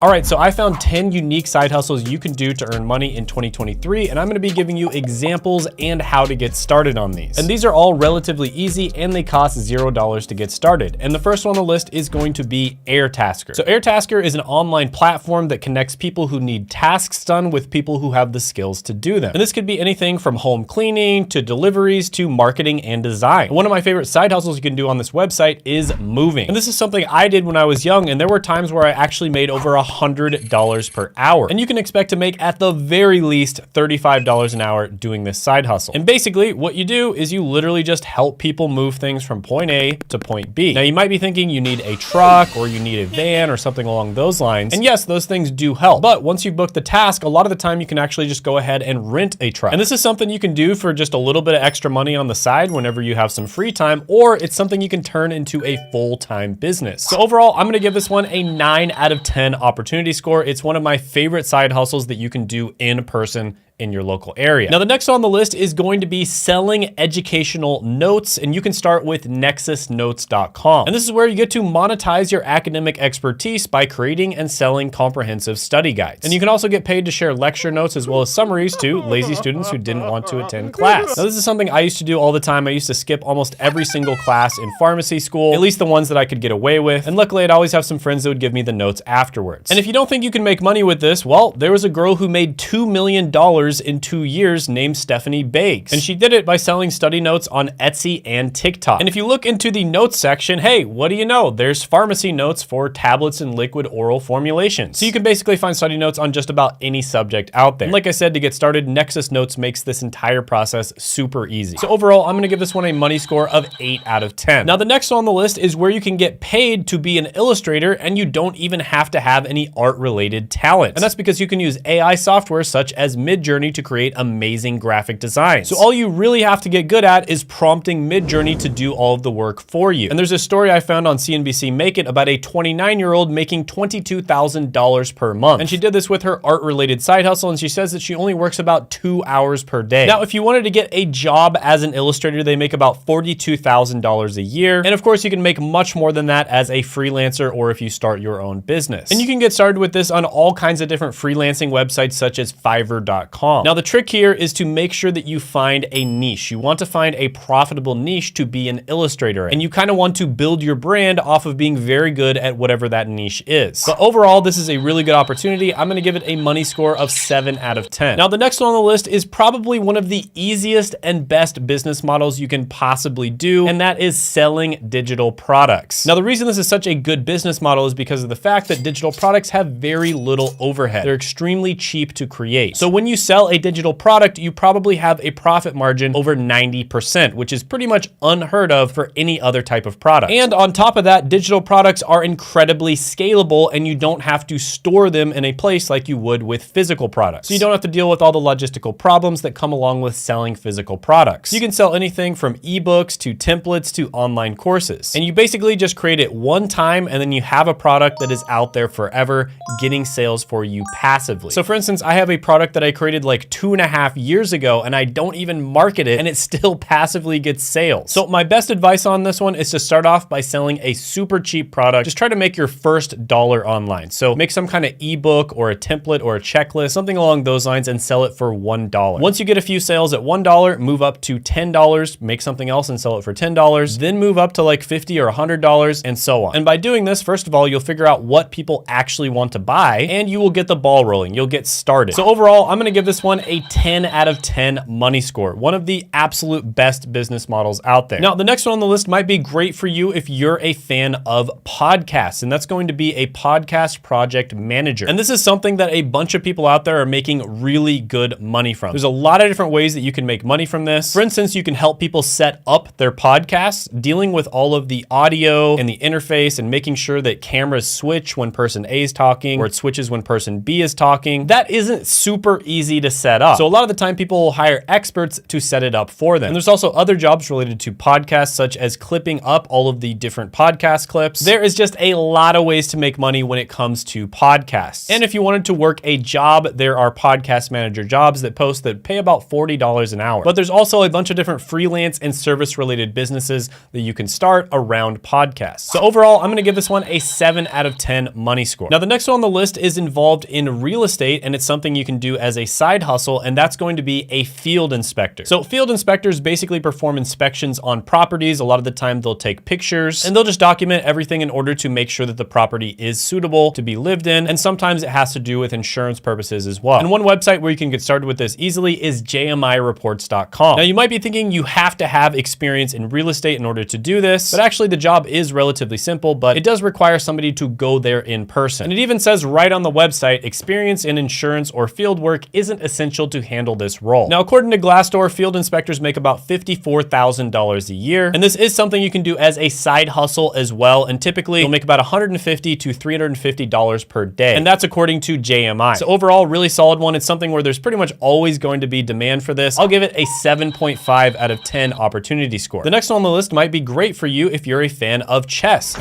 All right, so I found 10 unique side hustles you can do to earn money in 2023, and I'm gonna be giving you examples and how to get started on these. And these are all relatively easy and they cost $0 to get started. And the first one on the list is going to be Airtasker. So Airtasker is an online platform that connects people who need tasks done with people who have the skills to do them. And this could be anything from home cleaning to deliveries to marketing and design. And one of my favorite side hustles you can do on this website is moving. And this is something I did when I was young, and there were times where I actually made over $100 per hour. And you can expect to make at the very least $35 an hour doing this side hustle. And basically what you do is you literally just help people move things from point A to point B. Now you might be thinking you need a truck or you need a van or something along those lines. And yes, those things do help. But once you've booked the task, a lot of the time you can actually just go ahead and rent a truck. And this is something you can do for just a little bit of extra money on the side whenever you have some free time, or it's something you can turn into a full-time business. So overall, I'm gonna give this one a 9 out of 10 opportunity score. It's one of my favorite side hustles that you can do in person in your local area. Now, the next on the list is going to be selling educational notes, and you can start with nexusnotes.com. And this is where you get to monetize your academic expertise by creating and selling comprehensive study guides. And you can also get paid to share lecture notes as well as summaries to lazy students who didn't want to attend class. Now, this is something I used to do all the time. I used to skip almost every single class in pharmacy school, at least the ones that I could get away with. And luckily, I'd always have some friends that would give me the notes afterwards. And if you don't think you can make money with this, well, there was a girl who made $2 million in 2 years named Stephanie Bakes. And she did it by selling study notes on Etsy and TikTok. And if you look into the notes section, hey, what do you know? There's pharmacy notes for tablets and liquid oral formulations. So you can basically find study notes on just about any subject out there. And like I said, to get started, Nexus Notes makes this entire process super easy. So overall, I'm gonna give this one a money score of 8 out of 10. Now, the next one on the list is where you can get paid to be an illustrator and you don't even have to have any art-related talent. And that's because you can use AI software such as Midjourney to create amazing graphic designs. So all you really have to get good at is prompting Midjourney to do all of the work for you. And there's a story I found on CNBC Make It about a 29-year-old making $22,000 per month. And she did this with her art-related side hustle, and she says that she only works about 2 hours per day. Now, if you wanted to get a job as an illustrator, they make about $42,000 a year. And of course, you can make much more than that as a freelancer or if you start your own business. And you can get started with this on all kinds of different freelancing websites such as Fiverr.com. Now, the trick here is to make sure that you find a niche. You want to find a profitable niche to be an illustrator, and you kind of want to build your brand off of being very good at whatever that niche is. But overall, this is a really good opportunity. I'm gonna give it a money score of 7 out of 10. Now, the next one on the list is probably one of the easiest and best business models you can possibly do, and that is selling digital products. Now, the reason this is such a good business model is because of the fact that digital products have very little overhead. They're extremely cheap to create. So when you sell a digital product, you probably have a profit margin over 90%, which is pretty much unheard of for any other type of product. And on top of that, digital products are incredibly scalable and you don't have to store them in a place like you would with physical products. So you don't have to deal with all the logistical problems that come along with selling physical products. You can sell anything from ebooks to templates to online courses. And you basically just create it one time and then you have a product that is out there forever, getting sales for you passively. So for instance, I have a product that I created like 2.5 years ago and I don't even market it and it still passively gets sales. So my best advice on this one is to start off by selling a super cheap product. Just try to make your first dollar online. So make some kind of ebook or a template or a checklist, something along those lines, and sell it for $1. Once you get a few sales at $1, move up to $10, make something else and sell it for $10, then move up to like $50 or $100 and so on. And by doing this, first of all, you'll figure out what people actually want to buy and you will get the ball rolling. You'll get started. So overall, I'm gonna give this one a 10 out of 10 money score. One of the absolute best business models out there. Now, the next one on the list might be great for you if you're a fan of podcasts, and that's going to be a podcast project manager. And this is something that a bunch of people out there are making really good money from. There's a lot of different ways that you can make money from this. For instance, you can help people set up their podcasts, dealing with all of the audio and the interface and making sure that cameras switch when person A is talking or it switches when person B is talking. That isn't super easy easy to set up. So a lot of the time people will hire experts to set it up for them. And there's also other jobs related to podcasts, such as clipping up all of the different podcast clips. There is just a lot of ways to make money when it comes to podcasts. And if you wanted to work a job, there are podcast manager jobs that post that pay about $40 an hour. But there's also a bunch of different freelance and service related businesses that you can start around podcasts. So overall, I'm gonna give this one a 7 out of 10 money score. Now the next one on the list is involved in real estate, and it's something you can do as a side hustle, and that's going to be a field inspector. So field inspectors basically perform inspections on properties. A lot of the time they'll take pictures and they'll just document everything in order to make sure that the property is suitable to be lived in. And sometimes it has to do with insurance purposes as well. And one website where you can get started with this easily is jmireports.com. Now you might be thinking you have to have experience in real estate in order to do this, but actually the job is relatively simple, but it does require somebody to go there in person. And it even says right on the website, experience in insurance or field work isn't essential to handle this role. Now, according to Glassdoor, field inspectors make about $54,000 a year. And this is something you can do as a side hustle as well. And typically you'll make about $150 to $350 per day. And that's according to JMI. So overall, really solid one. It's something where there's pretty much always going to be demand for this. I'll give it a 7.5 out of 10 opportunity score. The next one on the list might be great for you if you're a fan of chess.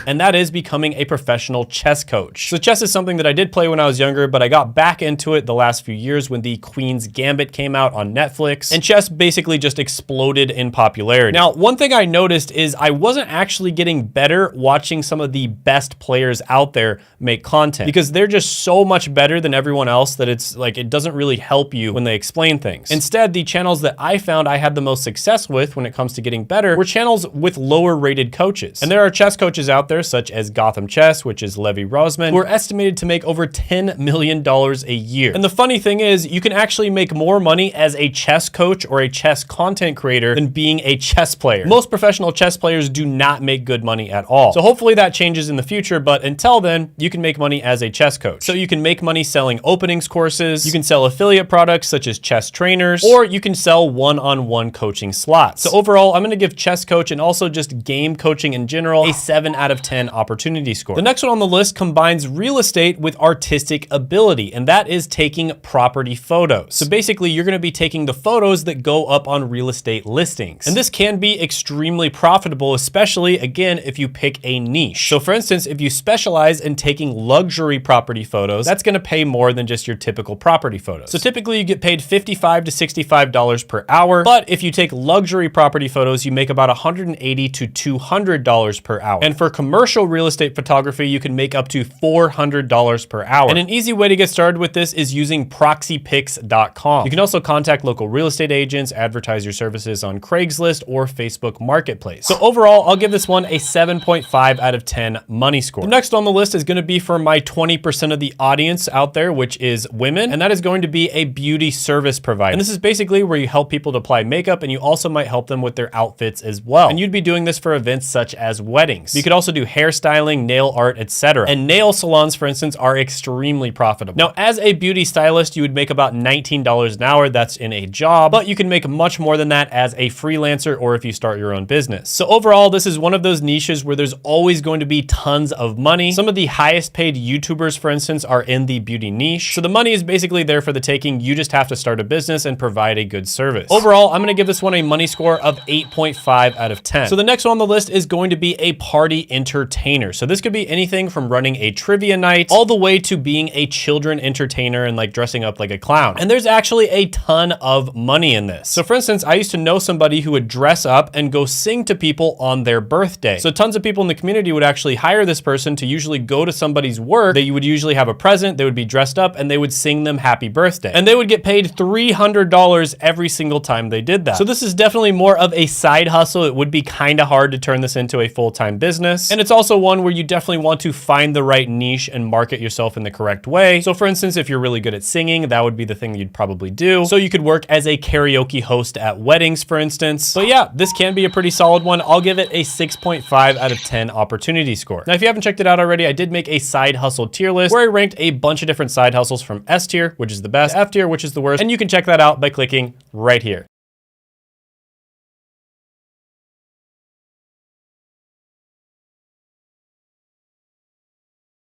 And that is becoming a professional chess coach. So chess is something that I did play when I was younger, but I got back into it the last few years when the Queen's Gambit came out on Netflix, and chess basically just exploded in popularity. Now, one thing I noticed is I wasn't actually getting better watching some of the best players out there make content, because they're just so much better than everyone else that it's like, it doesn't really help you when they explain things. Instead, the channels that I found I had the most success with when it comes to getting better were channels with lower rated coaches. And there are chess coaches out there such as Gotham Chess, which is Levy Rosman, who are estimated to make over $10 million a year. And the funny thing is, you can actually make more money as a chess coach or a chess content creator than being a chess player. Most professional chess players do not make good money at all. So hopefully that changes in the future, but until then, you can make money as a chess coach. So you can make money selling openings courses, you can sell affiliate products such as chess trainers, or you can sell one-on-one coaching slots. So overall, I'm gonna give chess coach and also just game coaching in general a 7 out of 10 opportunity score. The next one on the list combines real estate with artistic ability, and that is taking property photos. So basically, you're gonna be taking the photos that go up on real estate listings. And this can be extremely profitable, especially, again, if you pick a niche. So for instance, if you specialize in taking luxury property photos, that's gonna pay more than just your typical property photos. So typically you get paid $55 to $65 per hour, but if you take luxury property photos, you make about $180 to $200 per hour. And for commercial real estate photography, you can make up to $400 per hour. And an easy way to get started with this is using proxypics.com. You can also contact local real estate agents, advertise your services on Craigslist or Facebook Marketplace. So overall, I'll give this one a 7.5 out of 10 money score. The next on the list is gonna be for my 20% of the audience out there, which is women, and that is going to be a beauty service provider. And this is basically where you help people to apply makeup, and you also might help them with their outfits as well. And you'd be doing this for events such as weddings. You could also do hairstyling, nail art, etc. And nail salons, for instance, are extremely profitable. Now, as a beauty stylist, you would make about $19 an hour. That's in a job, but you can make much more than that as a freelancer or if you start your own business. So overall, this is one of those niches where there's always going to be tons of money. Some of the highest paid YouTubers, for instance, are in the beauty niche. So the money is basically there for the taking. You just have to start a business and provide a good service. Overall, I'm gonna give this one a money score of 8.5 out of 10. So the next one on the list is going to be a party entertainer. So this could be anything from running a trivia night all the way to being a children entertainer and like dressing up like a clown. And there's actually a ton of money in this. So for instance, I used to know somebody who would dress up and go sing to people on their birthday. So tons of people in the community would actually hire this person to usually go to somebody's work. They would usually have a present, they would be dressed up, and they would sing them happy birthday. And they would get paid $300 every single time they did that. So this is definitely more of a side hustle. It would be kind of hard to turn this into a full-time business. And it's also one where you definitely want to find the right niche and market yourself in the correct way. So for instance, if you're really good at singing, that would be the thing you'd probably do. So you could work as a karaoke host at weddings, for instance. But yeah, this can be a pretty solid one. I'll give it a 6.5 out of 10 opportunity score. Now, if you haven't checked it out already, I did make a side hustle tier list where I ranked a bunch of different side hustles from S tier, which is the best, F tier, which is the worst. And you can check that out by clicking right here.